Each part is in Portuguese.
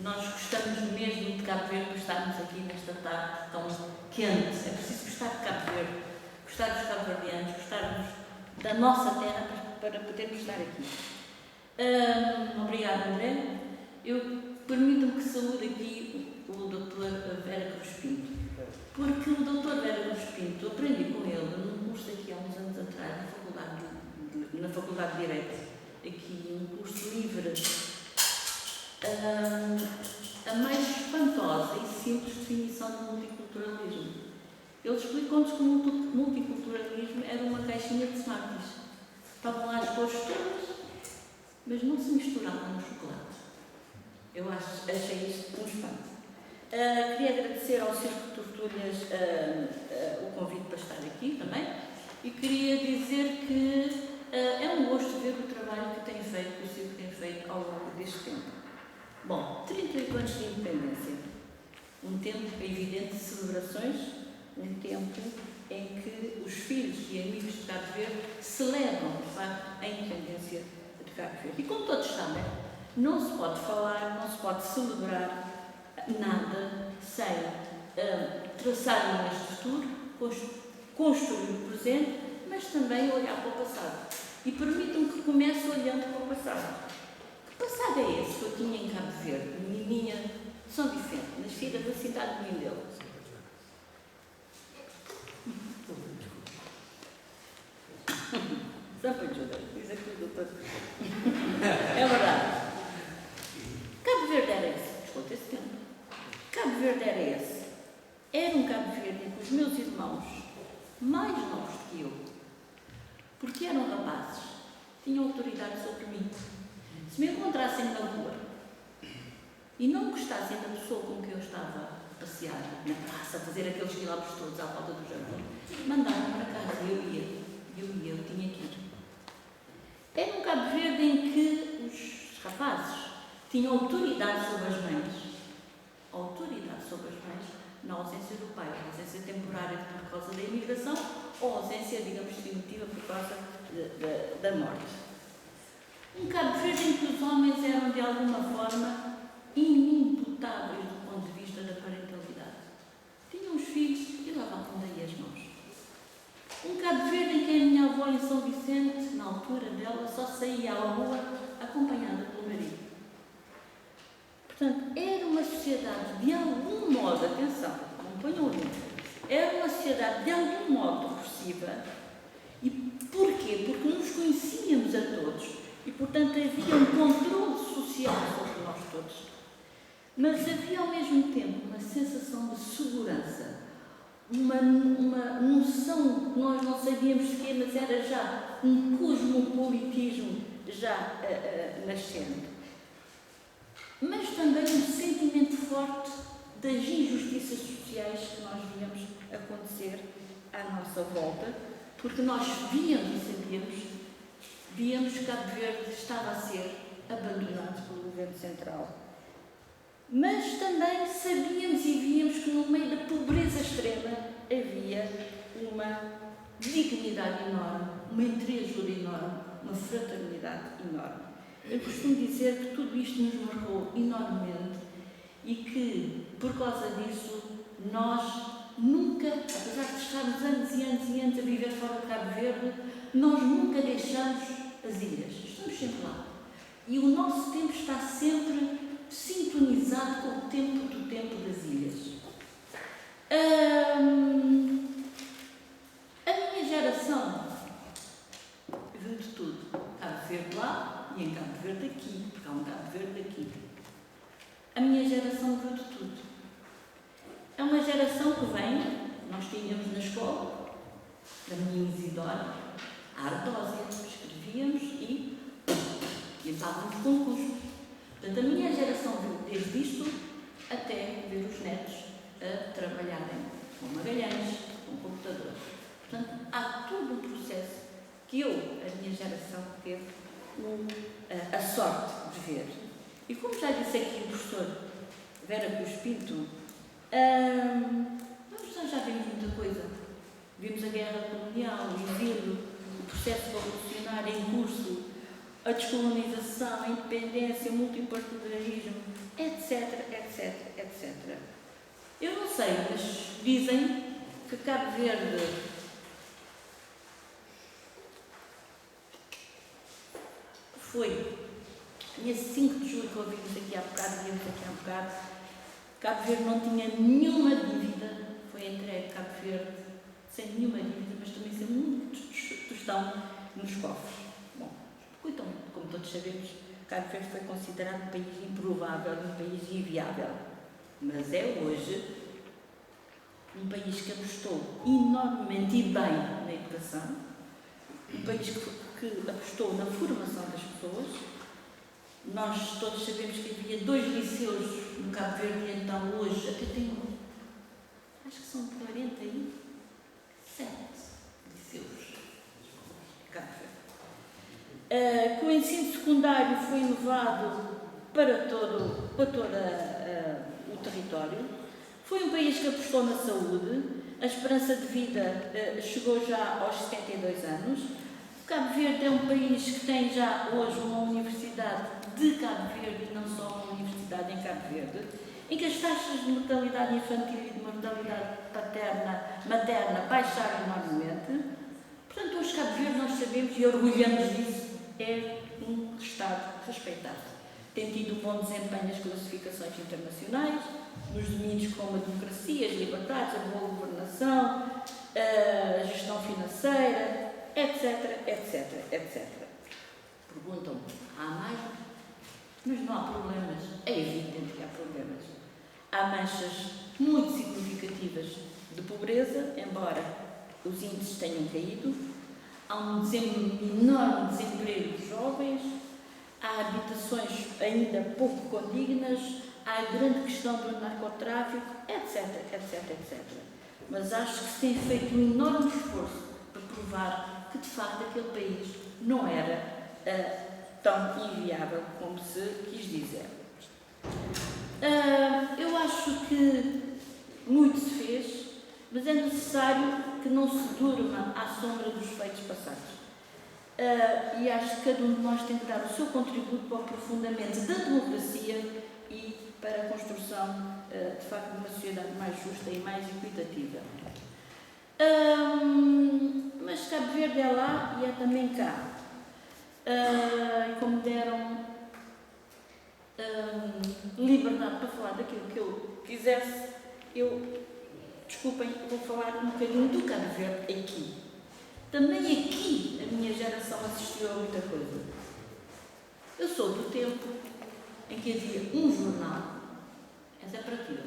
Nós gostamos mesmo de Cabo Verde, estarmos aqui nesta tarde tão quente. É preciso gostar de Cabo Verde, gostar dos cabo-verdianos, gostarmos da nossa terra para podermos estar aqui. Obrigada, André. Permita-me que saúde aqui o Dr. Vera Cruz Pinto, porque o Dr. Vera Cruz Pinto, aprendi com ele num curso aqui há uns anos atrás, na Faculdade de Direito, aqui um curso livre, a mais espantosa e simples definição de multiculturalismo. Ele explicou-nos que o multiculturalismo era uma caixinha de Smarties. Estavam lá as cores todas, mas não se misturavam no chocolate. Eu achei isto um espanto. Queria agradecer ao Circo de Tortulhas o convite para estar aqui também e queria dizer que é um gosto ver o trabalho que tem feito, que o Circo tem feito ao longo deste tempo. Bom, 38 anos de independência, um tempo evidente de celebrações, um tempo em que os filhos e amigos de Cabo Verde celebram, de facto, a independência de Cabo Verde. E como todos sabem, não se pode falar, não se pode celebrar nada sem traçar uma estrutura, construir o presente, mas também olhar para o passado. E permitam que comece olhando para o passado. Que passado é esse que eu tinha em Cabo Verde, menininha São Vicente, nascida na cidade de Mindelo? Sampa ajuda, diz aqui o doutor. É verdade. Cabo Verde era esse, escuta esse tempo. Cabo Verde era esse. Era um Cabo Verde em que os meus irmãos, mais novos do que eu, porque eram rapazes, tinham autoridade sobre mim. Se me encontrassem na rua e não gostassem da pessoa com quem eu estava a passear na praça, a fazer aqueles quilómetros todos à volta do jardim, mandaram-me para casa e eu tinha que ir. Era um Cabo Verde em que os rapazes tinham autoridade sobre as mães, na ausência do pai, na ausência temporária por causa da imigração ou ausência, digamos, definitiva por causa da morte. Um Cabo Verde em que os homens eram, de alguma forma, inimputáveis do ponto de vista da parentalidade. Tinham os filhos e lavavam daí as mãos. Um Cabo Verde em que a minha avó em São Vicente, na altura dela, só saía à rua acompanhada pelo marido. Portanto, era uma sociedade, de algum modo, atenção, não ponham o era uma sociedade de algum modo repressiva. E porquê? Porque nos conhecíamos a todos e, portanto, havia um controle social sobre nós todos. Mas havia, ao mesmo tempo, uma sensação de segurança, uma noção que nós não sabíamos de quê, mas era já um cosmopolitismo já nascente. Mas também um sentimento forte das injustiças sociais que nós víamos acontecer à nossa volta, porque nós víamos que Cabo Verde estava a ser abandonado pelo governo central. Mas também sabíamos e víamos que no meio da pobreza extrema havia uma dignidade enorme, uma entreajuda enorme, uma fraternidade enorme. Eu costumo dizer que tudo isto nos marcou enormemente e que, por causa disso, nós nunca, apesar de estarmos anos e anos e anos a viver fora de Cabo Verde, nós nunca deixamos as ilhas. Estamos sempre lá. E o nosso tempo está sempre sintonizado com o tempo das ilhas. A minha geração viu de tudo. Cabo Verde lá, e em Cabo Verde aqui, porque há um Cabo Verde aqui. A minha geração viu de tudo. É uma geração que vem, nós tínhamos na escola, da minha Isidora, a Ardósia, escrevíamos e estávamos concursos. Portanto, a minha geração viu desde isto até ver os netos a trabalharem com Magalhães, com computadores. Portanto, há todo um processo que a minha geração teve a sorte de ver. E como já disse aqui o professor Vera Cruz Pinto, nós já vimos muita coisa. Vimos a guerra colonial, o exílio, o processo revolucionário em curso, a descolonização, a independência, o multipartidarismo, etc. etc. Eu não sei, mas dizem que Cabo Verde foi, nesse 5 de julho que ouvimos aqui há bocado, Cabo Verde não tinha nenhuma dívida, foi entregue Cabo Verde sem nenhuma dívida, mas também sem muito tostão nos cofres. Bom, então, como todos sabemos, Cabo Verde foi considerado um país improvável, um país inviável, mas é hoje um país que apostou enormemente e bem na educação, um país que apostou na formação das pessoas. Nós todos sabemos que havia 2 liceus no Cabo Verde e então hoje até tem, acho que são 47 liceus no Cabo Verde. Que o ensino secundário foi elevado para todo o território. Foi um país que apostou na saúde, a esperança de vida chegou já aos 72 anos. Cabo Verde é um país que tem já hoje uma universidade de Cabo Verde e não só uma universidade em Cabo Verde, em que as taxas de mortalidade infantil e de mortalidade materna baixaram enormemente. Portanto, hoje Cabo Verde, nós sabemos e orgulhamos disso, é um Estado respeitado. Tem tido um bom desempenho nas classificações internacionais, nos domínios como a democracia, as liberdades, a boa governação, a gestão financeira, etc, etc, etc. Perguntam-me, há mais? Mas não há problemas. É evidente que há problemas. Há manchas muito significativas de pobreza, embora os índices tenham caído. Há um enorme desemprego de jovens, há habitações ainda pouco condignas, há a grande questão do narcotráfico, etc, etc, etc. Mas acho que se tem feito um enorme esforço para provar que, de facto, aquele país não era tão inviável como se quis dizer. Eu acho que muito se fez, mas é necessário que não se durma à sombra dos feitos passados. E acho que cada um de nós tem que dar o seu contributo para o aprofundamento da democracia e para a construção, de facto, de uma sociedade mais justa e mais equitativa. Mas Cabo Verde é lá e é também cá. E como deram liberdade para falar daquilo que eu quisesse, desculpem, vou falar um bocadinho do Cabo Verde aqui. Também aqui a minha geração assistiu a muita coisa. Eu sou do tempo em que havia um jornal, essa é para ti,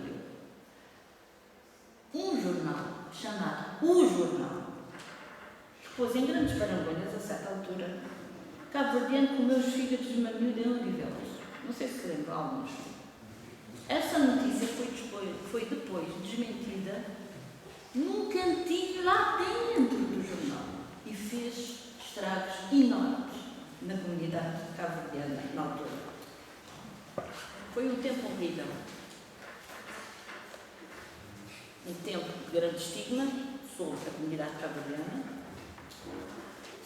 um jornal chamado O Jornal, que pôs em grandes parangonhas, a certa altura, cabo-verdiano comeu os fígados de uma miúda em Odivelas. Não sei se lembram alguns. Essa notícia foi depois desmentida num cantinho lá dentro do jornal e fez estragos enormes na comunidade cabo-verdiana na altura. Foi um tempo horrível. Um tempo de grande estigma sobre a comunidade cabo-verdiana.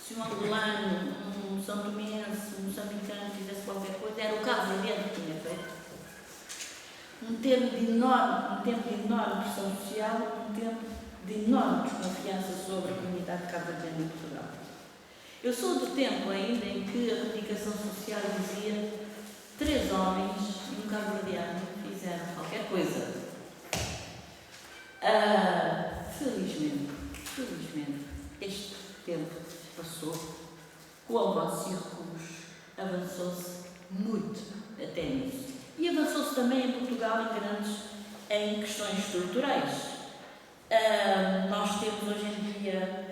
Se um angolano, um são tomense, um moçambicano fizesse qualquer coisa, era o cabo-verdiano que tinha feito. Um tempo de enorme pressão social, um tempo de enorme desconfiança sobre a comunidade cabo-verdiana em Portugal. Eu sou do tempo ainda em que a comunicação social dizia 3 homens e um cabo-verdiano fizeram qualquer coisa. Felizmente, este tempo passou, com o alvance e recuos, avançou-se muito até nisso. E avançou-se também em Portugal em questões estruturais. Nós temos hoje em dia,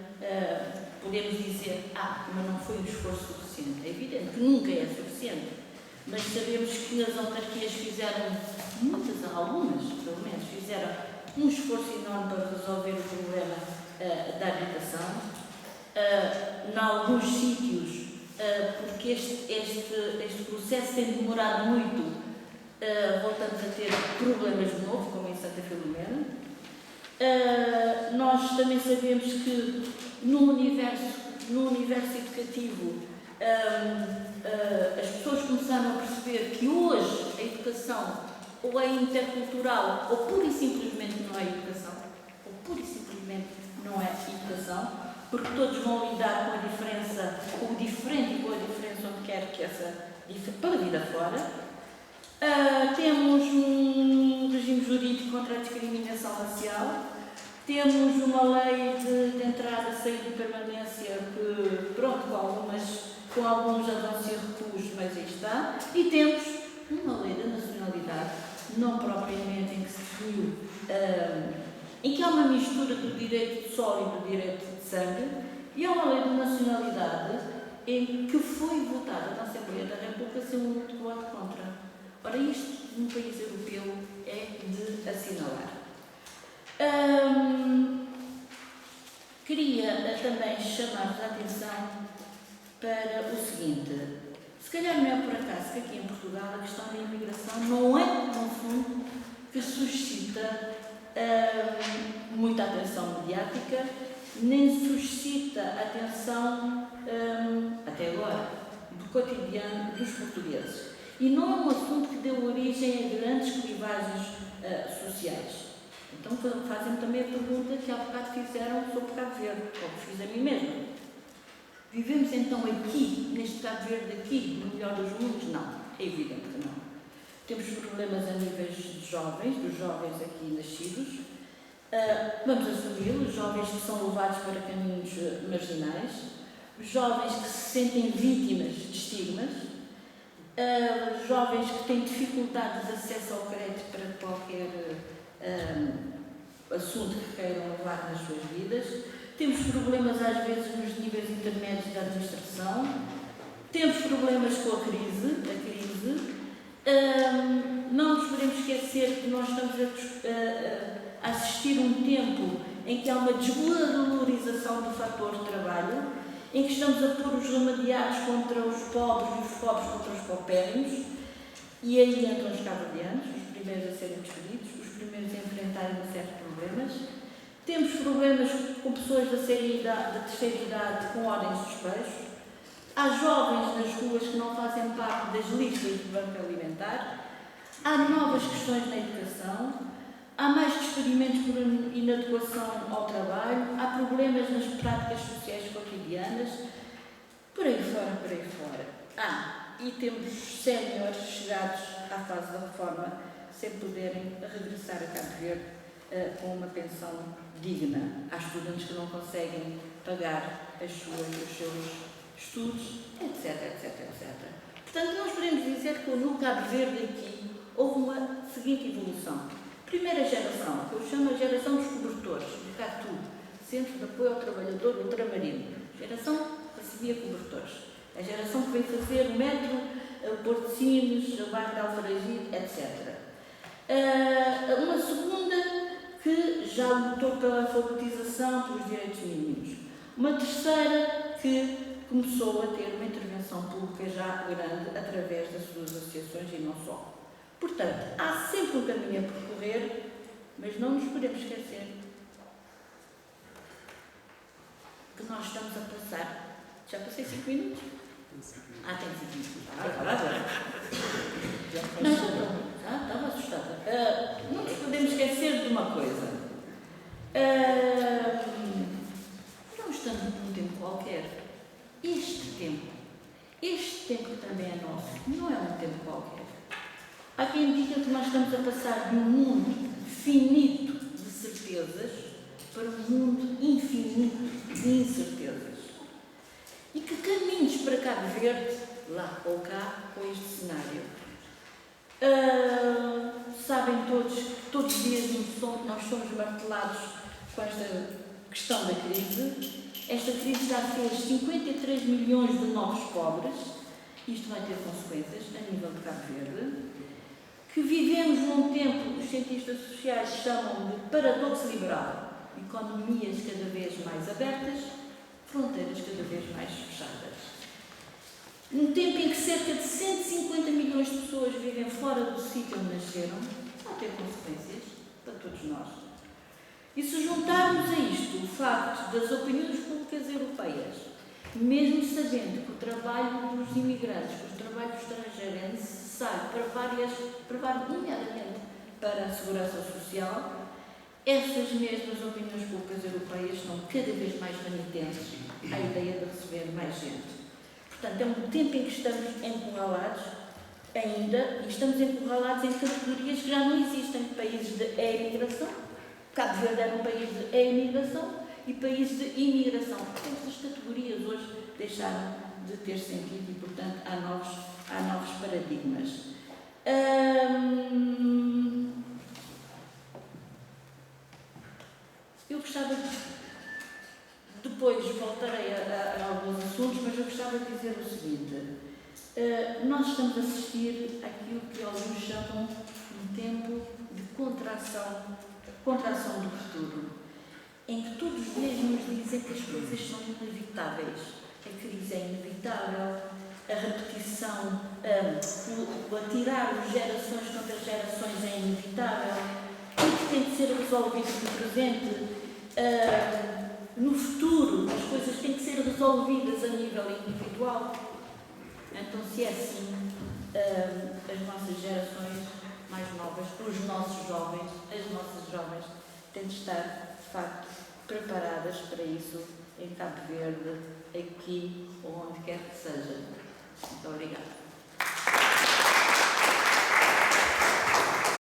podemos dizer, mas não foi um esforço suficiente. É evidente que nunca é suficiente, mas sabemos que as autarquias fizeram, algumas pelo menos, fizeram um esforço enorme para resolver o problema da habitação. Em alguns sítios, porque este processo tem demorado muito, voltamos a ter problemas de novo, como em Santa Filomena. Nós também sabemos que no universo educativo as pessoas começaram a perceber que hoje a educação ou é intercultural, ou pura e simplesmente não é educação, ou pura e simplesmente não é educação, porque todos vão lidar com a diferença, com o diferente e com a diferença onde quer que essa para a vida fora. Temos um regime jurídico contra a discriminação racial, temos uma lei de entrada, saída e permanência que, pronto, com alguns avanços e recuos, mas aí está, e temos uma lei da nacionalidade, não propriamente em que se definiu, em que há uma mistura do direito de solo e do direito de sangue, e há uma lei de nacionalidade em que foi votada na Assembleia da República sem um único voto contra. Ora, isto, num país europeu, é de assinalar. Queria também chamar-vos a atenção para o seguinte. Se calhar não é por acaso que aqui em Portugal a questão da imigração não é, no fundo, que suscita muita atenção mediática, nem suscita atenção, até agora, do cotidiano dos portugueses. E não é um assunto que deu origem a grandes clivagens sociais. Então fazem-me também a pergunta que há bocado fizeram sobre Cabo Verde, ou que fiz a mim mesma. Vivemos então aqui, neste Cabo Verde aqui, no melhor dos mundos? Não, é evidente que não. Temos problemas a níveis de jovens, dos jovens aqui nascidos. Vamos assumir os jovens que são levados para caminhos marginais, os jovens que se sentem vítimas de estigmas, jovens que têm dificuldade de acesso ao crédito para qualquer assunto que queiram levar nas suas vidas. Temos problemas, às vezes, nos níveis intermédios da administração. Temos problemas com a crise. Não nos podemos esquecer que nós estamos a assistir um tempo em que há uma desvalorização do fator de trabalho, em que estamos a pôr os remediados contra os pobres e os pobres contra os paupérrimos, e aí entram os cabo-verdianos, os primeiros a serem despedidos, os primeiros a enfrentarem uma série de problemas. Temos problemas com pessoas da terceira idade com ordens de despejo. Há jovens nas ruas que não fazem parte das listas do Banco Alimentar. Há novas questões na educação. Há mais despedimentos por inadequação ao trabalho. Há problemas nas práticas sociais cotidianas. Por aí fora. E temos séniores chegados à fase da reforma sem poderem regressar a Cabo Verde com uma pensão digna. Há estudantes que não conseguem pagar os seus estudos, etc. Portanto, nós podemos dizer que no Cabo Verde aqui houve uma seguinte evolução. Primeira geração, que eu chamo a geração dos cobertores, do CATU, Centro de Apoio ao Trabalhador Ultramarino. Geração que recebia cobertores. A geração que veio fazer o metro, o Porto de Sines, o bairro de Alfaragide, etc. Uma segunda que já lutou pela alfabetização, pelos direitos mínimos. Uma terceira que começou a ter uma intervenção pública já grande através das suas associações e não só. Portanto, há sempre um caminho a percorrer, mas não nos podemos esquecer que nós estamos a passar. Já passei 5 minutos? Tem 5 minutos. Não, estava assustada. Não nos podemos esquecer de uma coisa. Não estamos num tempo qualquer. Este tempo que também é nosso, não é um tempo qualquer. Há quem diga que nós estamos a passar de um mundo finito de certezas para um mundo infinito de incertezas. E que caminhos para Cabo Verde, lá ou cá, com este cenário? Sabem todos os dias nós somos martelados com esta questão da crise. Esta crise já fez 53 milhões de novos pobres. Isto vai ter consequências a nível de Cabo Verde. Que vivemos num tempo, os cientistas sociais chamam de paradoxo liberal. Economias cada vez mais abertas, fronteiras cada vez mais fechadas. Num tempo em que cerca de 150 milhões de pessoas vivem fora do sítio onde nasceram, vai ter consequências para todos nós. E se juntarmos a isto o facto das opiniões públicas europeias, mesmo sabendo que o trabalho dos imigrantes, que o trabalho estrangeiro é necessário para nomeadamente para a segurança social. Essas mesmas opiniões públicas europeias estão cada vez mais renitentes à ideia de receber mais gente. Portanto, é um tempo em que estamos encurralados ainda, e estamos encurralados em categorias que já não existem. Países de imigração, Cabo Verde era um país de imigração e país de imigração. Estas categorias hoje deixaram de ter sentido e, portanto, há novos paradigmas. Eu gostava depois voltarei a alguns assuntos, mas eu gostava de dizer o seguinte. Nós estamos a assistir àquilo que alguns chamam um tempo de contração do futuro, em que todos os dias nos dizem que as coisas são inevitáveis. A crise é inevitável, a repetição, o atirar de gerações contra gerações é inevitável, tudo tem de ser resolvido no presente. No futuro, as coisas têm que ser resolvidas a nível individual. Então, se é assim, as nossas gerações mais novas, os nossos jovens, as nossas jovens, têm de estar, de facto, preparadas para isso em Cabo Verde, aqui ou onde quer que seja. Muito obrigada.